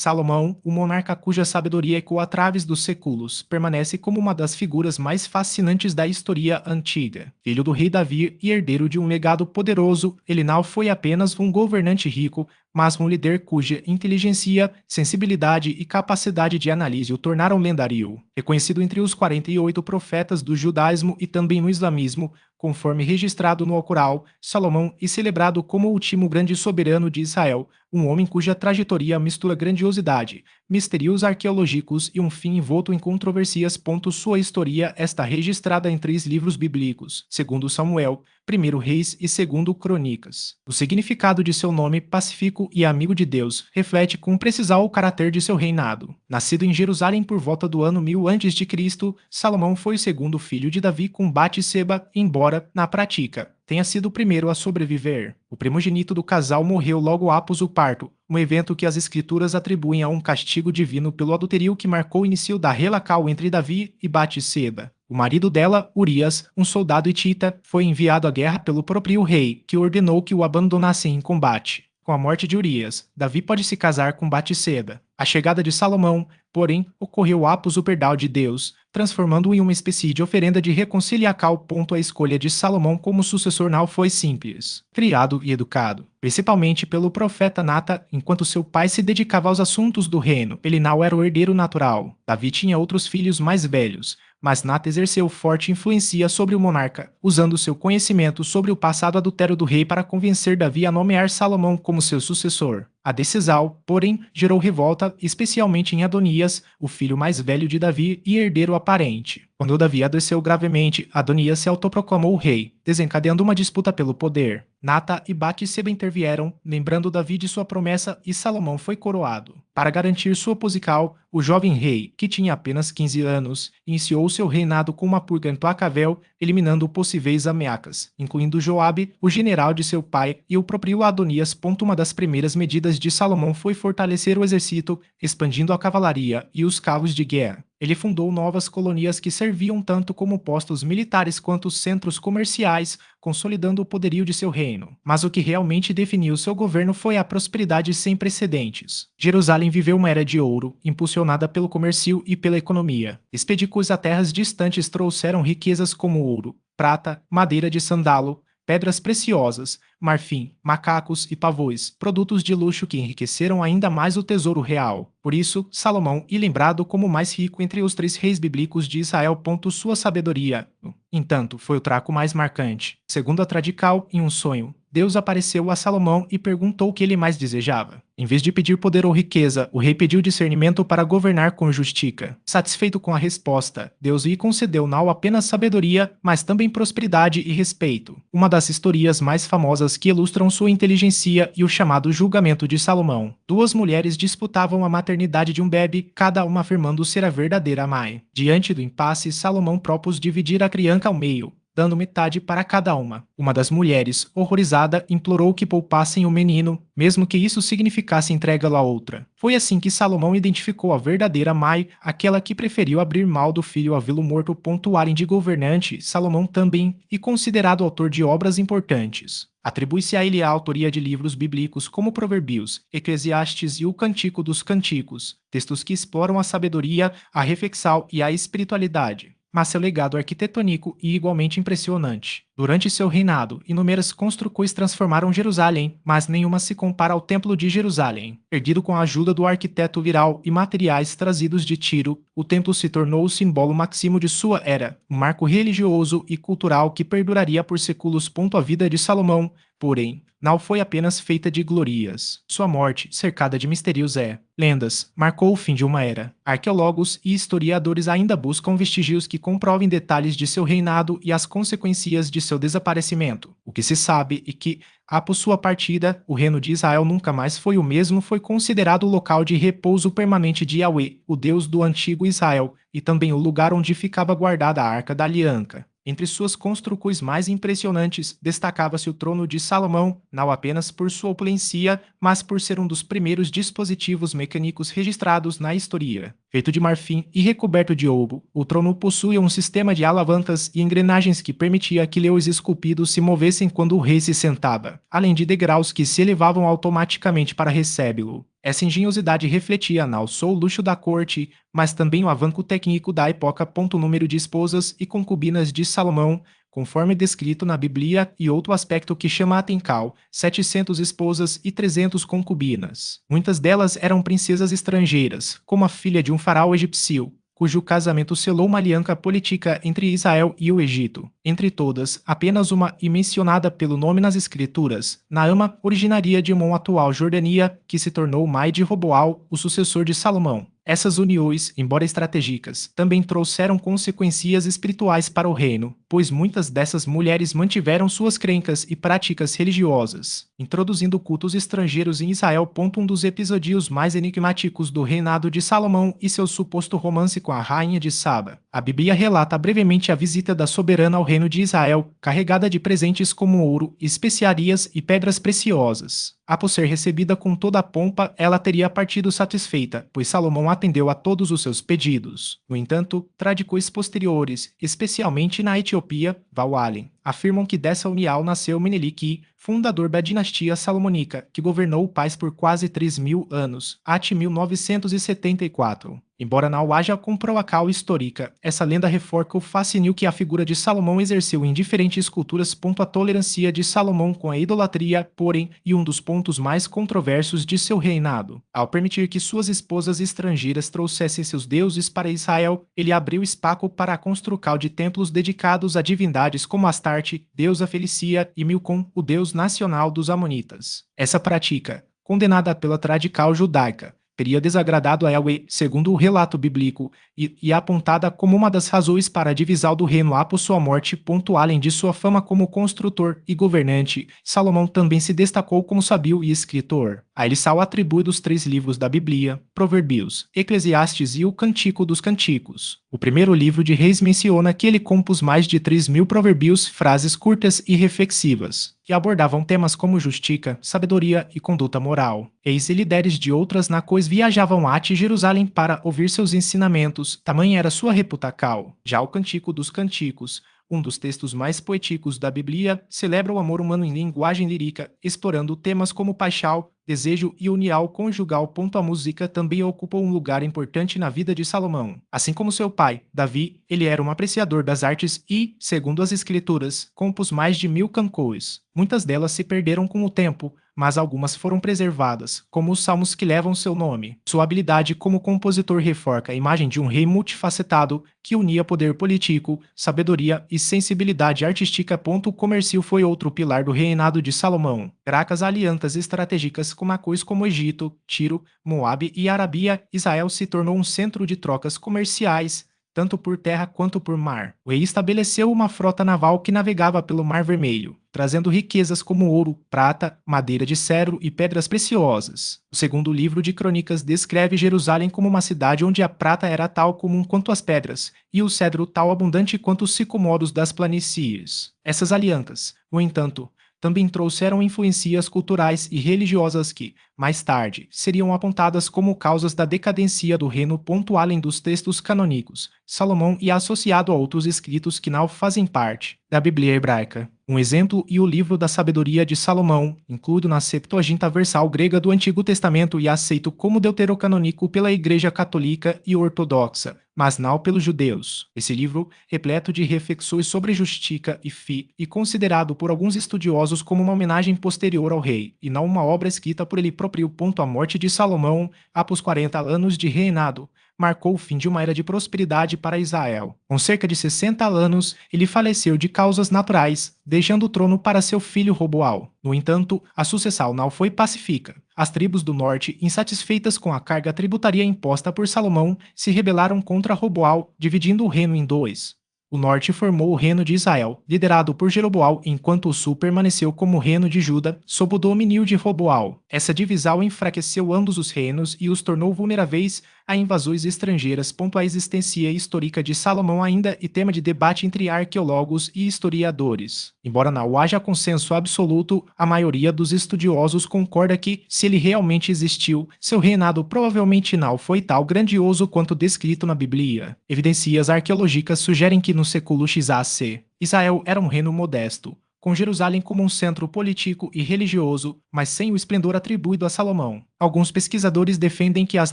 Salomão, o monarca cuja sabedoria ecoa a través dos séculos, permanece como uma das figuras mais fascinantes da história antiga. Filho do rei Davi e herdeiro de um legado poderoso, ele não foi apenas um governante rico, mas um líder cuja inteligência, sensibilidade e capacidade de análise o tornaram lendário. Reconhecido entre os 48 profetas do judaísmo e também no islamismo, conforme registrado no Alcorão, Salomão é celebrado como o último grande soberano de Israel, um homem cuja trajetória mistura grandiosidade, mistérios arqueológicos e um fim envolto em controvérsias. Sua história está registrada em 3 livros bíblicos, segundo Samuel, 1 Reis e 2 Crônicas. O significado de seu nome, pacífico e amigo de Deus, reflete com precisão o caráter de seu reinado. Nascido em Jerusalém por volta do ano 1000 a.C., Salomão foi o segundo filho de Davi com Batseba, embora, na prática, tenha sido o primeiro a sobreviver. O primogênito do casal morreu logo após o parto, um evento que as escrituras atribuem a um castigo divino pelo adultério que marcou o início da relação entre Davi e Batseba. O marido dela, Urias, um soldado hitita, foi enviado à guerra pelo próprio rei, que ordenou que o abandonassem em combate. Com a morte de Urias, Davi pode se casar com Batseba. A chegada de Salomão, porém, ocorreu após o perdão de Deus, transformando-o em uma espécie de oferenda de reconciliação. A escolha de Salomão como sucessor não foi simples. Criado e educado, principalmente pelo profeta Nata, enquanto seu pai se dedicava aos assuntos do reino, ele não era o herdeiro natural. Davi tinha outros filhos mais velhos, mas Nata exerceu forte influência sobre o monarca, usando seu conhecimento sobre o passado adultério do rei para convencer Davi a nomear Salomão como seu sucessor. A decisão, porém, gerou revolta, especialmente em Adonias, o filho mais velho de Davi e herdeiro aparente. Quando Davi adoeceu gravemente, Adonias se autoproclamou rei, desencadeando uma disputa pelo poder. Nata e Batseba intervieram, lembrando Davi de sua promessa, e Salomão foi coroado. Para garantir sua posição, o jovem rei, que tinha apenas 15 anos, iniciou seu reinado com uma purga implacável, eliminando possíveis ameaças, incluindo Joabe, o general de seu pai, e o próprio Adonias. Uma das primeiras medidas de Salomão foi fortalecer o exército, expandindo a cavalaria e os carros de guerra. Ele fundou novas colônias que serviam tanto como postos militares quanto centros comerciais, consolidando o poderio de seu reino. Mas o que realmente definiu seu governo foi a prosperidade sem precedentes. Jerusalém viveu uma era de ouro, impulsionada pelo comércio e pela economia. Expedições a terras distantes trouxeram riquezas como ouro, prata, madeira de sandalo, pedras preciosas, marfim, macacos e pavões, produtos de luxo que enriqueceram ainda mais o tesouro real. Por isso, Salomão é lembrado como o mais rico entre os 3 reis bíblicos de Israel. Sua sabedoria, entanto, foi o traço mais marcante. Segundo a tradição, em um sonho, Deus apareceu a Salomão e perguntou o que ele mais desejava. Em vez de pedir poder ou riqueza, o rei pediu discernimento para governar com justiça. Satisfeito com a resposta, Deus lhe concedeu não apenas sabedoria, mas também prosperidade e respeito. Uma das histórias mais famosas que ilustram sua inteligência e o chamado julgamento de Salomão. 2 mulheres disputavam a maternidade de um bebê, cada uma afirmando ser a verdadeira mãe. Diante do impasse, Salomão propôs dividir a criança ao meio, dando metade para cada uma. Uma das mulheres, horrorizada, implorou que poupassem o menino, mesmo que isso significasse entregá-lo à outra. Foi assim que Salomão identificou a verdadeira mãe, aquela que preferiu abrir mão do filho a vê-lo morto. Além de governante, Salomão também é considerado autor de obras importantes. Atribui-se a ele a autoria de livros bíblicos como Provérbios, Eclesiastes e o Cântico dos Cânticos, textos que exploram a sabedoria, a reflexão e a espiritualidade. Mas seu legado arquitetônico é igualmente impressionante. Durante seu reinado, inúmeras construções transformaram Jerusalém, mas nenhuma se compara ao Templo de Jerusalém. Erguido com a ajuda do arquiteto viral e materiais trazidos de Tiro, o templo se tornou o símbolo máximo de sua era, um marco religioso e cultural que perduraria por séculos. A vida de Salomão, porém, não foi apenas feita de glorias. Sua morte, cercada de mistérios lendas, marcou o fim de uma era. Arqueólogos e historiadores ainda buscam vestígios que comprovem detalhes de seu reinado e as consequências de seu desaparecimento. O que se sabe é que, após sua partida, o reino de Israel nunca mais foi o mesmo. Foi considerado o local de repouso permanente de Yahweh, o Deus do antigo Israel, e também o lugar onde ficava guardada a Arca da Aliança. Entre suas construções mais impressionantes, destacava-se o trono de Salomão, não apenas por sua opulência, mas por ser um dos primeiros dispositivos mecânicos registrados na história. Feito de marfim e recoberto de ouro, o trono possuía um sistema de alavancas e engrenagens que permitia que leões esculpidos se movessem quando o rei se sentava, além de degraus que se elevavam automaticamente para recebê-lo. Essa engenhosidade refletia não só o luxo da corte, mas também o avanço técnico da época. O número de esposas e concubinas de Salomão, conforme descrito na Bíblia, e outro aspecto que chama a atenção: 700 esposas e 300 concubinas. Muitas delas eram princesas estrangeiras, como a filha de um faraó egípcio, cujo casamento selou uma aliança política entre Israel e o Egito. Entre todas, apenas uma e mencionada pelo nome nas escrituras, Naama, originaria de Mon, atual Jordania, que se tornou mãe de Roboal, o sucessor de Salomão. Essas uniões, embora estratégicas, também trouxeram consequências espirituais para o reino, pois muitas dessas mulheres mantiveram suas crenças e práticas religiosas, introduzindo cultos estrangeiros em Israel. Um dos episódios mais enigmáticos do reinado de Salomão e seu suposto romance com a rainha de Saba. A Bíblia relata brevemente a visita da soberana ao reino de Israel, carregada de presentes como ouro, especiarias e pedras preciosas. Após ser recebida com toda a pompa, ela teria partido satisfeita, pois Salomão atendeu a todos os seus pedidos. No entanto, tradicos posteriores, especialmente na Etiópia, Valwalen, afirmam que dessa união nasceu Menelik, fundador da dinastia salomônica, que governou o país por quase 3.000 anos, até 1974. Embora não haja comprovação histórica, essa lenda reforça o fascínio que a figura de Salomão exerceu em diferentes culturas. A tolerância de Salomão com a idolatria, porém, e um dos pontos mais controversos de seu reinado. Ao permitir que suas esposas estrangeiras trouxessem seus deuses para Israel, ele abriu espaço para a construção de templos dedicados a divindades como Astarte, deusa Felicia, e Milcom, o deus nacional dos Amonitas. Essa prática, condenada pela tradição judaica, teria desagradado a Yahweh, segundo o relato bíblico, e apontada como uma das razões para a divisão do reino após sua morte. Além de sua fama como construtor e governante, Salomão também se destacou como sábio e escritor. A ele são atribuídos 3 livros da Bíblia: Provérbios, Eclesiastes e o Cântico dos Cânticos. O primeiro livro de Reis menciona que ele compôs mais de 3.000 provérbios, frases curtas e reflexivas, que abordavam temas como justiça, sabedoria e conduta moral. Eis e líderes de outras nações viajavam a Jerusalém para ouvir seus ensinamentos, tamanha era sua reputação. Já o Cântico dos Cânticos, um dos textos mais poéticos da Bíblia, celebra o amor humano em linguagem lírica, explorando temas como paixão, desejo e união conjugal. A música também ocupa um lugar importante na vida de Salomão. Assim como seu pai, Davi, ele era um apreciador das artes e, segundo as escrituras, compôs mais de 1.000 canções. Muitas delas se perderam com o tempo, mas algumas foram preservadas, como os salmos que levam seu nome. Sua habilidade como compositor reforça a imagem de um rei multifacetado que unia poder político, sabedoria e sensibilidade artística. O comércio foi outro pilar do reinado de Salomão. Graças a alianças estratégicas com nações como Egito, Tiro, Moabe e Arabia, Israel se tornou um centro de trocas comerciais, tanto por terra quanto por mar. O rei estabeleceu uma frota naval que navegava pelo Mar Vermelho, trazendo riquezas como ouro, prata, madeira de cedro e pedras preciosas. O segundo livro de Crônicas descreve Jerusalém como uma cidade onde a prata era tal comum quanto as pedras, e o cedro tal abundante quanto os sicomoros das planícies. Essas alianças, no entanto, também trouxeram influências culturais e religiosas que, mais tarde, seriam apontadas como causas da decadência do reino. Além dos textos canônicos, Salomão é associado a outros escritos que não fazem parte da Bíblia hebraica. Um exemplo é o livro da Sabedoria de Salomão, incluído na Septuaginta versal grega do Antigo Testamento e aceito como deuterocanônico pela Igreja Católica e Ortodoxa, mas não pelos judeus. Esse livro, repleto de reflexões sobre justiça e fé, e considerado por alguns estudiosos como uma homenagem posterior ao rei, e não uma obra escrita por ele próprio. A morte de Salomão, após 40 anos de reinado, marcou o fim de uma era de prosperidade para Israel. Com cerca de 60 anos, ele faleceu de causas naturais, deixando o trono para seu filho Roboal. No entanto, a sucessão não foi pacífica. As tribos do norte, insatisfeitas com a carga tributária imposta por Salomão, se rebelaram contra Roboal, dividindo o reino em 2. O norte formou o reino de Israel, liderado por Jeroboal, enquanto o sul permaneceu como o reino de Juda, sob o domínio de Roboal. Essa divisão enfraqueceu ambos os reinos e os tornou vulneráveis a invasões estrangeiras. A existência histórica de Salomão ainda é tema de debate entre arqueólogos e historiadores. Embora não haja consenso absoluto, a maioria dos estudiosos concorda que, se ele realmente existiu, seu reinado provavelmente não foi tão grandioso quanto descrito na Bíblia. Evidências arqueológicas sugerem que no século XAC, Israel era um reino modesto, com Jerusalém como um centro político e religioso, mas sem o esplendor atribuído a Salomão. Alguns pesquisadores defendem que as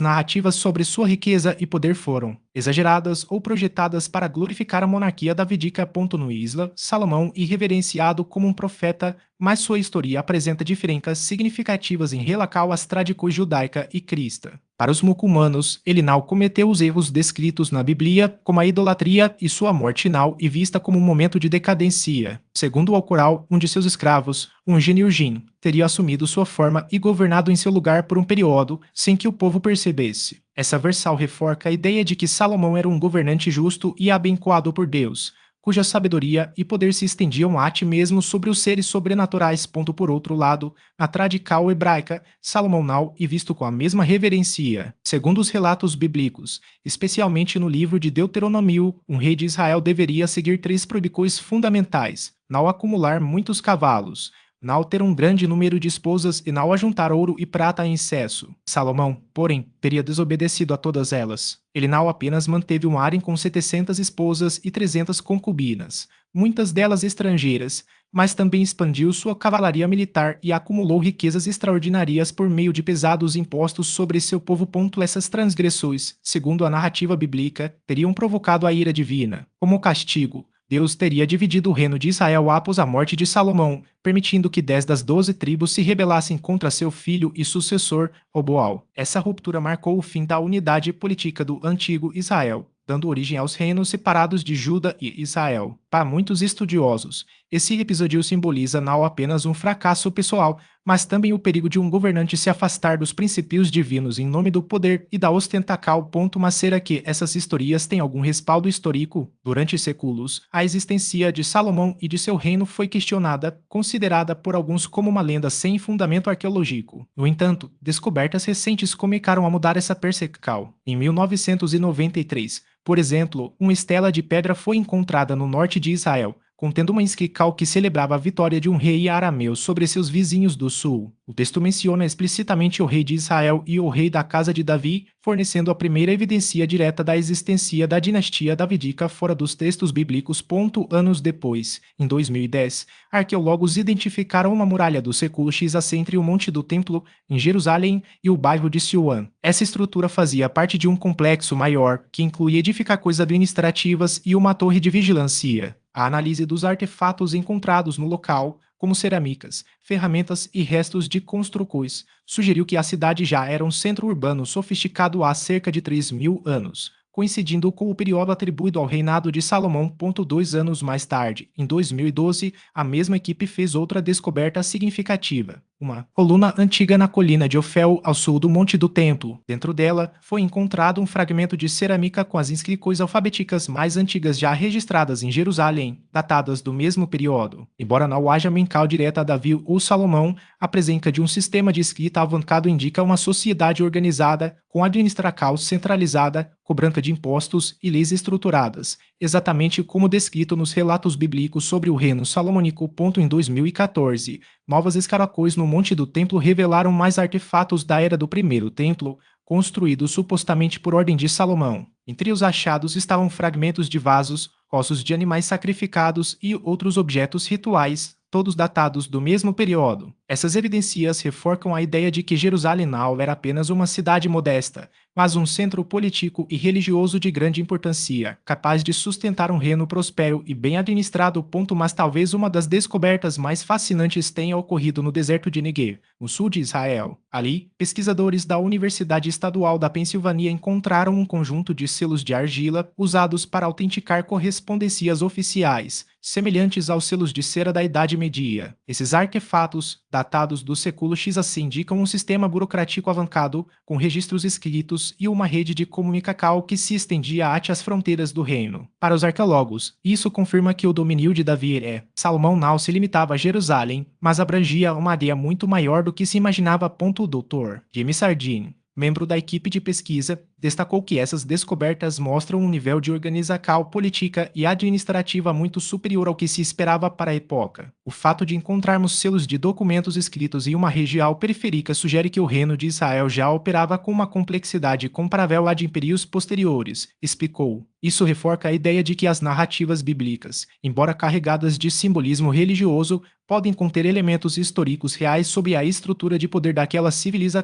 narrativas sobre sua riqueza e poder foram exageradas ou projetadas para glorificar a monarquia davídica. No Isla, Salomão é reverenciado como um profeta, mas sua história apresenta diferenças significativas em relação às tradições judaica e cristã. Para os muçulmanos, ele não cometeu os erros descritos na Bíblia, como a idolatria, e sua morte não é vista como um momento de decadência. Segundo o Alcorão, um de seus escravos, um Genirgin, teria assumido sua forma e governado em seu lugar por um período sem que o povo percebesse. Essa versão reforça a ideia de que Salomão era um governante justo e abençoado por Deus, cuja sabedoria e poder se estendiam até mesmo sobre os seres sobrenaturais. Por outro lado, na tradição hebraica, Salomão não é visto com a mesma reverência. Segundo os relatos bíblicos, especialmente no livro de Deuteronômio, um rei de Israel deveria seguir 3 proibições fundamentais: não acumular muitos cavalos, não ter um grande número de esposas e não ajuntar ouro e prata em excesso. Salomão, porém, teria desobedecido a todas elas. Ele não apenas manteve um harém com 700 esposas e 300 concubinas, muitas delas estrangeiras, mas também expandiu sua cavalaria militar e acumulou riquezas extraordinárias por meio de pesados impostos sobre seu povo. Essas transgressões, segundo a narrativa bíblica, teriam provocado a ira divina. Como castigo, Deus teria dividido o reino de Israel após a morte de Salomão, permitindo que 10 das 12 tribos se rebelassem contra seu filho e sucessor, Roboal. Essa ruptura marcou o fim da unidade política do antigo Israel, dando origem aos reinos separados de Judá e Israel. Para muitos estudiosos, esse episódio simboliza não apenas um fracasso pessoal, mas também o perigo de um governante se afastar dos princípios divinos em nome do poder e da ostentação. Mas será que essas histórias têm algum respaldo histórico? Durante séculos, a existência de Salomão e de seu reino foi questionada, considerada por alguns como uma lenda sem fundamento arqueológico. No entanto, descobertas recentes começaram a mudar essa percepção. Em 1993, por exemplo, uma estela de pedra foi encontrada no norte de Israel, contendo uma inscrição que celebrava a vitória de um rei arameu sobre seus vizinhos do sul. O texto menciona explicitamente o rei de Israel e o rei da casa de Davi, fornecendo a primeira evidência direta da existência da dinastia davídica fora dos textos bíblicos. Anos depois, em 2010, arqueólogos identificaram uma muralha do século XAC entre o Monte do Templo, em Jerusalém, e o bairro de Siloam. Essa estrutura fazia parte de um complexo maior, que incluía edificações administrativas e uma torre de vigilância. A análise dos artefatos encontrados no local, como cerâmicas, ferramentas e restos de construções, sugeriu que a cidade já era um centro urbano sofisticado há cerca de 3.000 anos, coincidindo com o período atribuído ao reinado de Salomão. 2 anos mais tarde, em 2012, a mesma equipe fez outra descoberta significativa: uma coluna antiga na colina de Ofel, ao sul do Monte do Templo. Dentro dela, foi encontrado um fragmento de cerâmica com as inscrições alfabéticas mais antigas já registradas em Jerusalém, datadas do mesmo período. Embora não haja menção direta a Davi ou Salomão, a presença de um sistema de escrita avançado indica uma sociedade organizada, com administração centralizada, cobrança de impostos e leis estruturadas, exatamente como descrito nos relatos bíblicos sobre o reino salomônico. Em 2014, novas escaracóis no Monte do Templo revelaram mais artefatos da era do Primeiro Templo, construídos supostamente por ordem de Salomão. Entre os achados estavam fragmentos de vasos, ossos de animais sacrificados e outros objetos rituais, todos datados do mesmo período. Essas evidências reforçam a ideia de que Jerusalém não era apenas uma cidade modesta, mas um centro político e religioso de grande importância, capaz de sustentar um reino próspero e bem administrado. Mas talvez uma das descobertas mais fascinantes tenha ocorrido no deserto de Negev, no sul de Israel. Ali, pesquisadores da Universidade Estadual da Pensilvânia encontraram um conjunto de selos de argila usados para autenticar correspondências oficiais, semelhantes aos selos de cera da Idade Média. Esses artefatos, datados do século XAC, indicam um sistema burocrático avançado, com registros escritos e uma rede de comunicação que se estendia até as fronteiras do reino. Para os arqueólogos, isso confirma que o domínio de Davi Salomão não se limitava a Jerusalém, mas abrangia uma área muito maior do que se imaginava. Dr. James Sardine, membro da equipe de pesquisa, destacou que essas descobertas mostram um nível de organização política e administrativa muito superior ao que se esperava para a época. O fato de encontrarmos selos de documentos escritos em uma região periférica sugere que o reino de Israel já operava com uma complexidade comparável à de impérios posteriores, explicou. Isso reforça a ideia de que as narrativas bíblicas, embora carregadas de simbolismo religioso, podem conter elementos históricos reais sobre a estrutura de poder daquela civilização.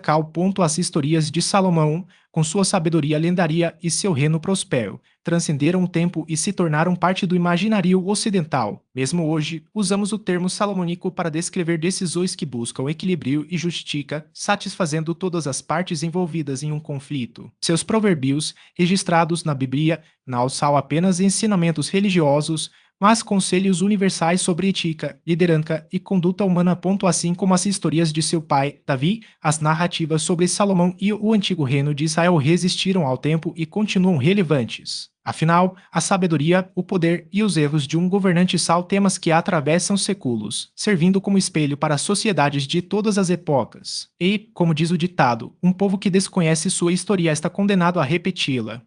As histórias de Salomão, com sua sabedoria lendária e seu reino próspero, transcenderam o tempo e se tornaram parte do imaginário ocidental. Mesmo hoje, usamos o termo salomônico para descrever decisões que buscam equilíbrio e justiça, satisfazendo todas as partes envolvidas em um conflito. Seus provérbios, registrados na Bíblia, não são apenas ensinamentos religiosos, mas conselhos universais sobre ética, liderança e conduta humana. Assim como as histórias de seu pai, Davi, as narrativas sobre Salomão e o antigo reino de Israel resistiram ao tempo e continuam relevantes. Afinal, a sabedoria, o poder e os erros de um governante são temas que atravessam séculos, servindo como espelho para sociedades de todas as épocas. E, como diz o ditado, um povo que desconhece sua história está condenado a repeti-la.